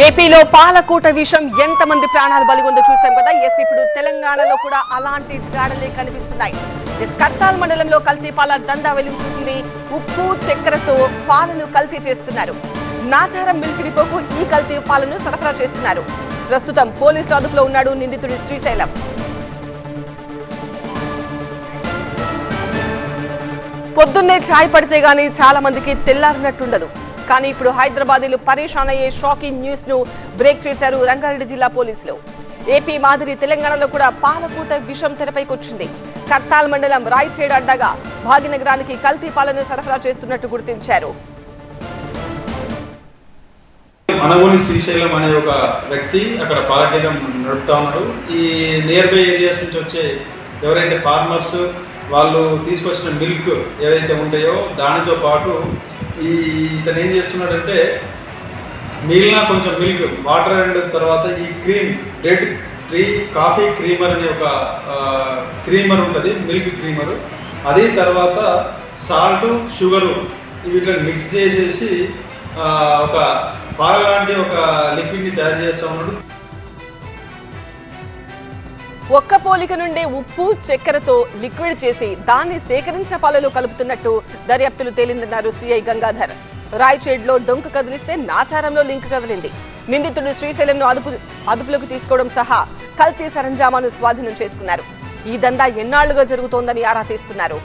ఏపీలో పాలకూట విషయం ఎంతమంది ప్రాణాలు బలిగొందో చూసాం కదా. ఇప్పుడు తెలంగాణలో కూడా అలాంటి జాడలే కనిపిస్తున్నాయి. కర్తాల్ మండలంలో కల్తీ పాల దందా వెలుగు చూసింది. ఉప్పు చక్కెరతో పాలను కల్తీ చేస్తున్నారు. నాచారం మిల్క్ డిపోకు ఈ కల్తీ పాలను సరఫరా చేస్తున్నారు. ప్రస్తుతం పోలీసుల అదుపులో ఉన్నాడు నిందితుడి శ్రీశైలం. పొద్దున్నే ఛాయ్ పడితే గానీ చాలా మందికి తెల్లారినట్టుండదు. కానీ ఇప్పుడు హైదరాబాదీలు పరేషాన్ అయ్యే షాకింగ్ న్యూస్ ను బ్రేక్ చేశారు రంగారెడ్డి జిల్లా పోలీసులు. ఏపీ మాదిరి తెలంగాణలో కూడా పాలకూట విషం తెరపైకొచ్చింది. కర్తాల్ మండలం రాయచేడు అడ్డగా భాగ్యనగరానికి కల్తీ పాలను సరఫరా చేస్తున్నట్టు గుర్తించారు. మనగోని శ్రీశైలం అనే ఒక వ్యక్తి అక్కడ పాలకేంద్రం నడుపుతా ఉన్నాడు. ఈ నియర్ బై ఏరియాస్ నుంచి వచ్చే ఎవరైతే ఫార్మర్స్ వాళ్ళు తీసుకొచ్చిన మిల్క్ ఏదైతే ఉంటాయో దానితో పాటు ఇతను ఏం చేస్తున్నాడంటే మిగిలిన కొంచెం మిల్క్ వాటర్ అండ్ తర్వాత ఈ క్రీమ్ రెడ్ కాఫీ క్రీమర్ అనే ఒక క్రీమర్ ఉంటుంది, మిల్క్ క్రీమరు, అది తర్వాత సాల్ట్ షుగరు వీటిని మిక్స్ చేసేసి ఒక పాల లాంటి ఒక లిక్విడ్ని తయారు చేస్తూ ఉన్నాడు. ఒక్క పోలిక నుండే ఉప్పు చక్కెరతో లిక్విడ్ చేసి దాన్ని సేకరించిన పాలలో కలుపుతున్నట్టు దర్యాప్తులు తేలిందన్నారు సిఐ గంగాధర్. రాయచేడ్లో డొంక కదిలిస్తే నాచారంలో లింక్ కదిలింది. నిందితుడు శ్రీశైలంను అదుపులోకి తీసుకోవడం సహా కల్తీ సరంజామాను స్వాధీనం చేసుకున్నారు. ఈ దందా ఎన్నాళ్లుగా జరుగుతోందని ఆరా తీస్తున్నారు.